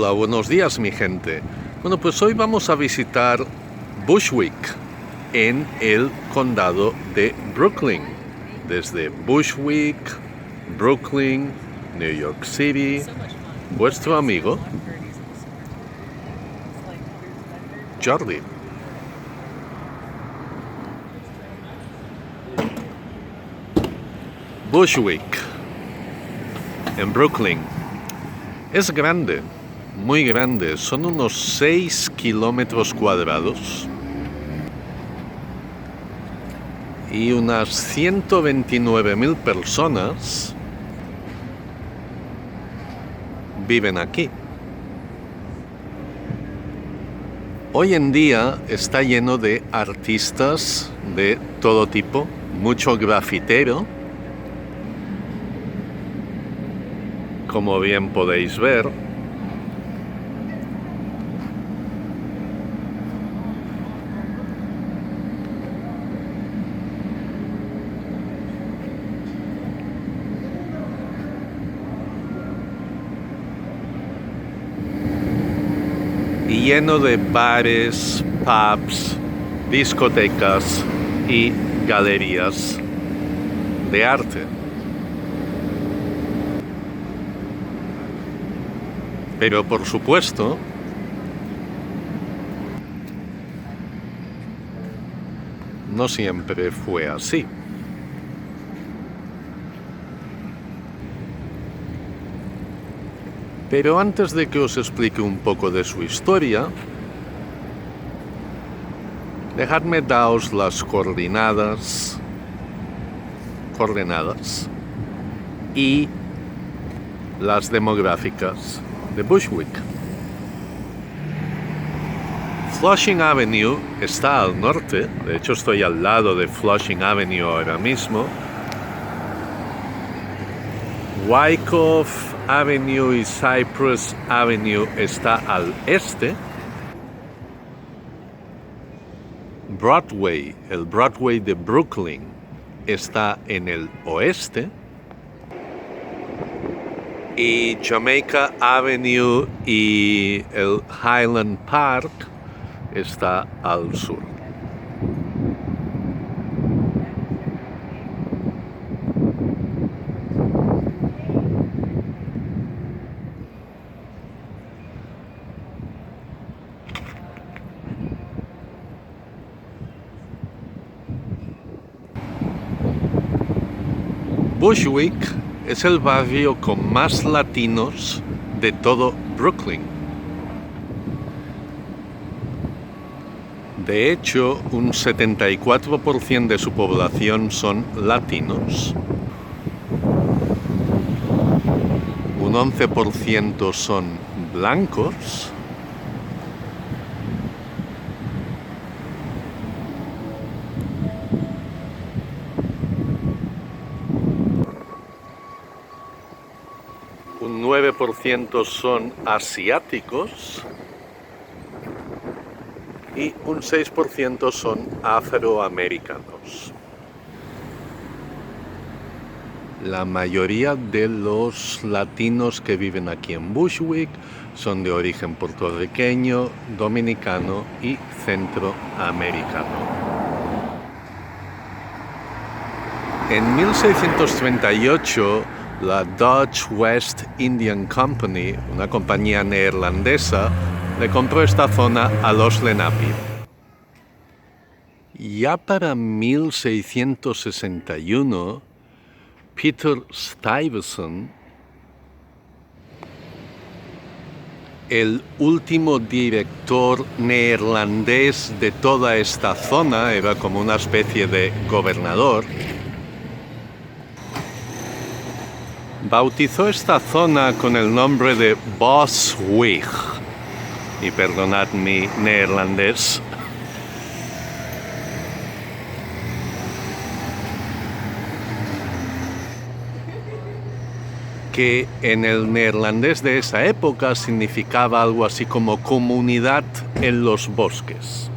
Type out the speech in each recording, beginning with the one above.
Hola, buenos días mi gente. Bueno, pues hoy vamos a visitar Bushwick en el condado de Brooklyn. Desde Bushwick, Brooklyn, New York City, vuestro amigo Jordi. Bushwick en Brooklyn. Es grande, muy grande, son unos 6 kilómetros cuadrados y unas 129.000 personas viven aquí. Hoy en día está lleno de artistas de todo tipo, mucho grafitero, como bien podéis ver. Y lleno de bares, pubs, discotecas y galerías de arte. Pero por supuesto, no siempre fue así. Pero antes de que os explique un poco de su historia, dejadme daros las coordenadas y las demográficas de Bushwick. Flushing Avenue está al norte, de hecho estoy al lado de Flushing Avenue ahora mismo. Wyckoff Avenue y Cypress Avenue está al este. Broadway, el Broadway de Brooklyn, está en el oeste. Y Jamaica Avenue y el Highland Park está al sur. Bushwick es el barrio con más latinos de todo Brooklyn. De hecho, un 74% de su población son latinos, un 11% son blancos, un 9% son asiáticos y un 6% son afroamericanos. La mayoría de los latinos que viven aquí en Bushwick son de origen puertorriqueño, dominicano y centroamericano. En 1638, la Dutch West Indian Company, una compañía neerlandesa, le compró esta zona a los Lenape. Ya para 1661, Peter Stuyvesant, el último director neerlandés de toda esta zona, era como una especie de gobernador, bautizó esta zona con el nombre de Boswig. Y perdonad mi neerlandés. Que en el neerlandés de esa época significaba algo así como comunidad en los bosques.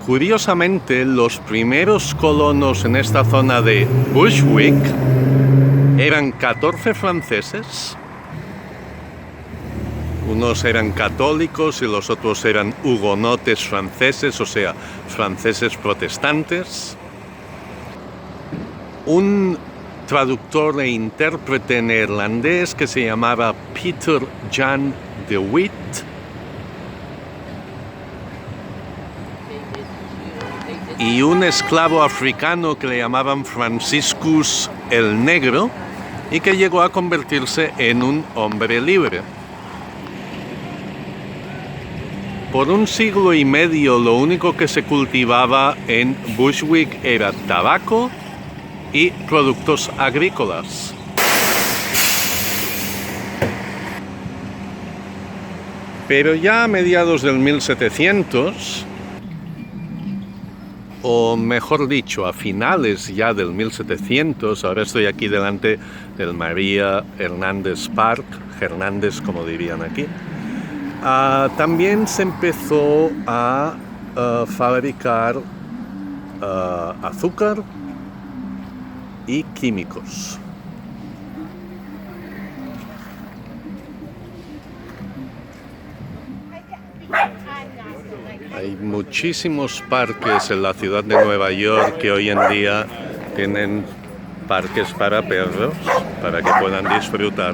Curiosamente, los primeros colonos en esta zona de Bushwick Eran 14 franceses. Unos eran católicos y los otros eran hugonotes franceses, o sea, franceses protestantes. Un traductor e intérprete neerlandés que se llamaba Peter Jan de Wit. Y un esclavo africano que le llamaban Franciscus el Negro y que llegó a convertirse en un hombre libre. Por un siglo y medio lo único que se cultivaba en Bushwick era tabaco y productos agrícolas. Pero ya a mediados del 1700, o mejor dicho, a finales ya del 1700, ahora estoy aquí delante del María Hernández Park, Hernández como dirían aquí, también se empezó a fabricar azúcar y químicos. Hay muchísimos parques en la ciudad de Nueva York que hoy en día tienen parques para perros, para que puedan disfrutar.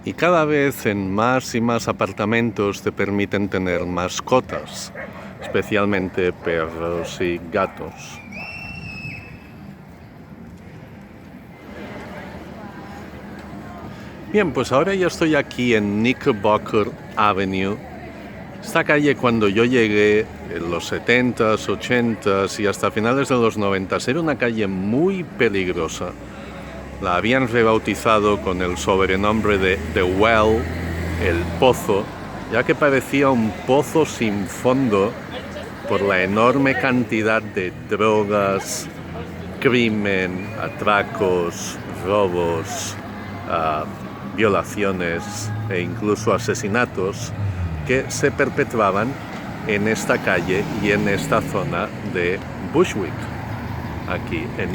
Y cada vez en más y más apartamentos te permiten tener mascotas, especialmente perros y gatos. Bien, pues ahora ya estoy aquí en Knickerbocker Avenue. Esta calle cuando yo llegué en los 70s, 80s y hasta finales de los 90s era una calle muy peligrosa. La habían rebautizado con el sobrenombre de The Well, el pozo, ya que parecía un pozo sin fondo por la enorme cantidad de drogas, crimen, atracos, robos, violaciones e incluso asesinatos que se perpetraban en esta calle y en esta zona de Bushwick, aquí en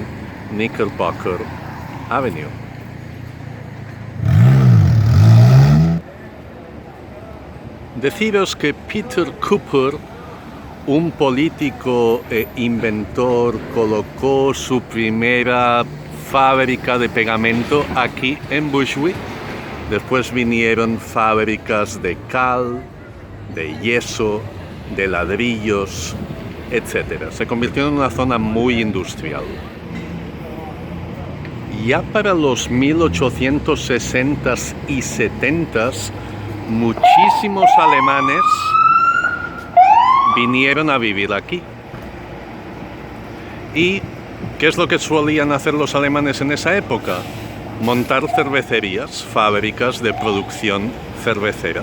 Knickerbocker Avenue. Deciros que Peter Cooper, un político e inventor, colocó su primera fábrica de pegamento aquí en Bushwick. Después vinieron fábricas de cal, de yeso, de ladrillos, etc. Se convirtió en una zona muy industrial. Ya para los 1860s y 70s, muchísimos alemanes vinieron a vivir aquí. ¿Y qué es lo que solían hacer los alemanes en esa época? Montar cervecerías, fábricas de producción cervecera.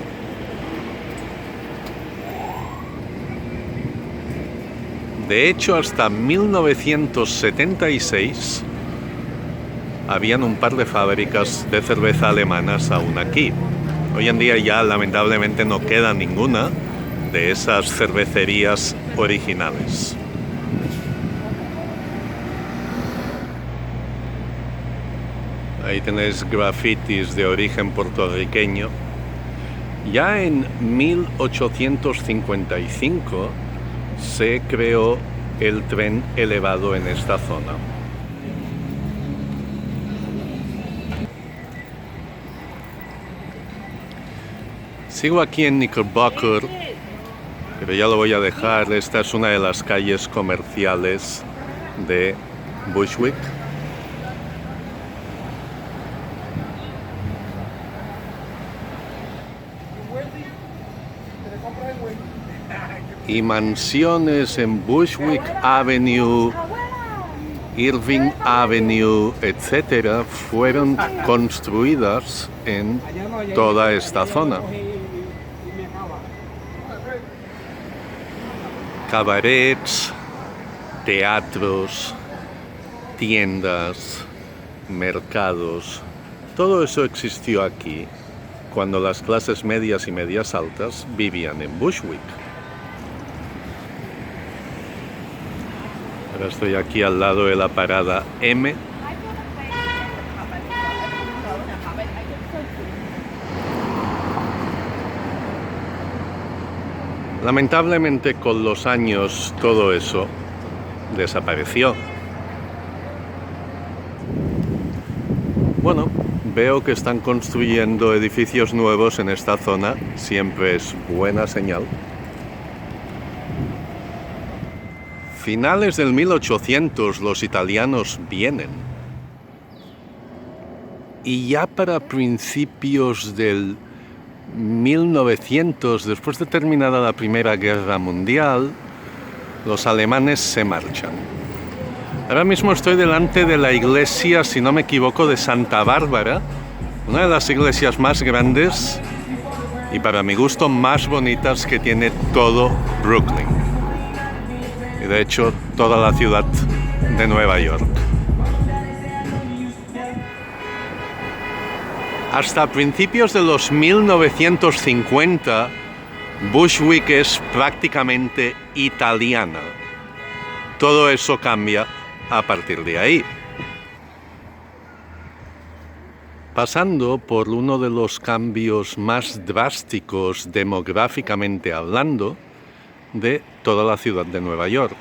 De hecho, hasta 1976 habían un par de fábricas de cerveza alemanas aún aquí. Hoy en día ya lamentablemente no queda ninguna de esas cervecerías originales. Ahí tenéis grafitis de origen puertorriqueño. Ya en 1855 se creó el tren elevado en esta zona. Sigo aquí en Knickerbocker, pero ya lo voy a dejar. Esta es una de las calles comerciales de Bushwick. Y mansiones en Bushwick Avenue, Irving Avenue, etcétera, fueron construidas en toda esta zona. Cabarets, teatros, tiendas, mercados, todo eso existió aquí cuando las clases medias y medias altas vivían en Bushwick. Ahora estoy aquí al lado de la parada M. Lamentablemente con los años todo eso desapareció. Bueno, veo que están construyendo edificios nuevos en esta zona, siempre es buena señal. Finales del 1800 los italianos vienen. Y ya para principios del 1900, después de terminada la Primera Guerra Mundial, los alemanes se marchan. Ahora mismo estoy delante de la iglesia, si no me equivoco, de Santa Bárbara, una de las iglesias más grandes y para mi gusto más bonitas que tiene todo Brooklyn. Y de hecho toda la ciudad de Nueva York. Hasta principios de los 1950, Bushwick es prácticamente italiana. Todo eso cambia a partir de ahí. Pasando por uno de los cambios más drásticos demográficamente hablando de toda la ciudad de Nueva York.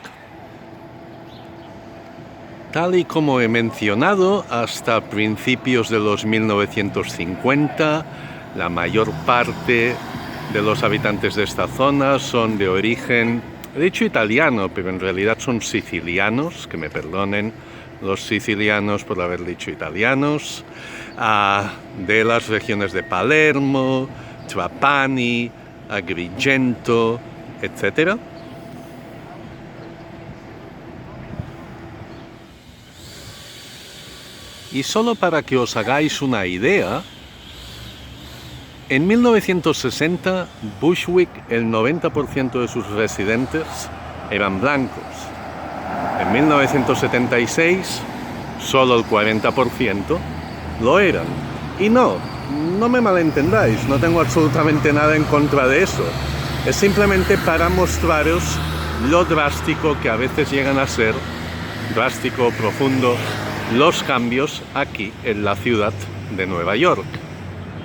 Tal y como he mencionado, hasta principios de los 1950, la mayor parte de los habitantes de esta zona son de origen, he dicho italiano, pero en realidad son sicilianos, que me perdonen los sicilianos por haber dicho italianos, de las regiones de Palermo, Trapani, Agrigento, etc. Y solo para que os hagáis una idea, en 1960, Bushwick, el 90% de sus residentes eran blancos. En 1976, solo el 40% lo eran. Y no me malentendáis, no tengo absolutamente nada en contra de eso. Es simplemente para mostraros lo drástico que a veces llegan a ser, drástico, profundo, los cambios aquí en la ciudad de Nueva York.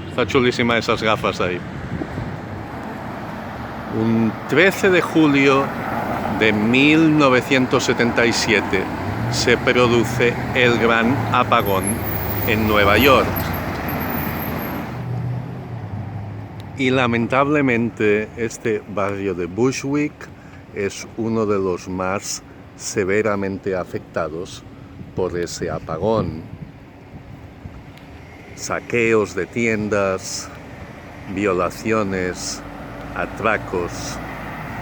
Está chulísima esas gafas ahí. Un 13 de julio de 1977 se produce el gran apagón en Nueva York. Y lamentablemente este barrio de Bushwick es uno de los más severamente afectados por ese apagón. Saqueos de tiendas, violaciones, atracos,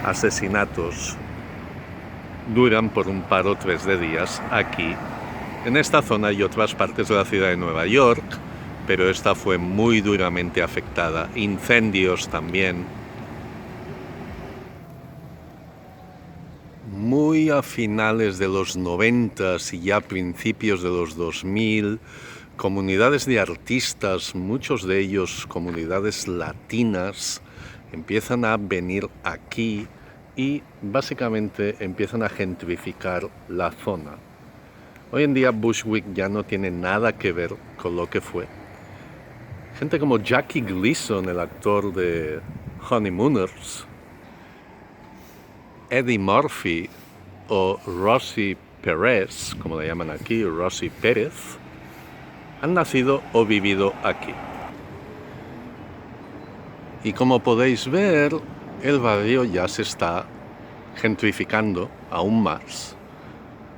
asesinatos duran por un par o tres de días aquí, en esta zona y otras partes de la ciudad de Nueva York, pero esta fue muy duramente afectada. Incendios también. Muy a finales de los 90 y ya principios de los 2000, comunidades de artistas, muchos de ellos comunidades latinas, empiezan a venir aquí y básicamente empiezan a gentrificar la zona. Hoy en día Bushwick ya no tiene nada que ver con lo que fue. Gente como Jackie Gleason, el actor de Honeymooners, Eddie Murphy o Rosie Perez, como le llaman aquí, Rosie Pérez, han nacido o vivido aquí. Y como podéis ver, el barrio ya se está gentrificando aún más,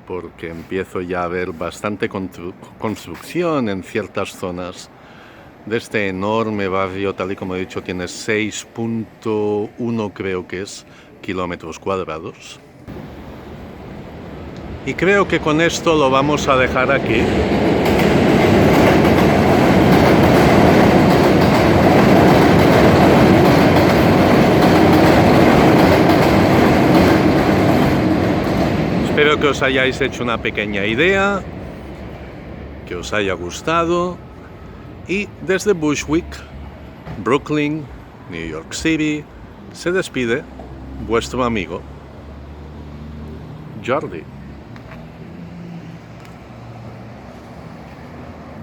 porque empiezo ya a ver bastante construcción en ciertas zonas de este enorme barrio. Tal y como he dicho, tiene 6.1 creo que es kilómetros cuadrados. Y creo que con esto lo vamos a dejar aquí. Espero que os hayáis hecho una pequeña idea, que os haya gustado. Y desde Bushwick, Brooklyn, New York City, se despide vuestro amigo Jordi.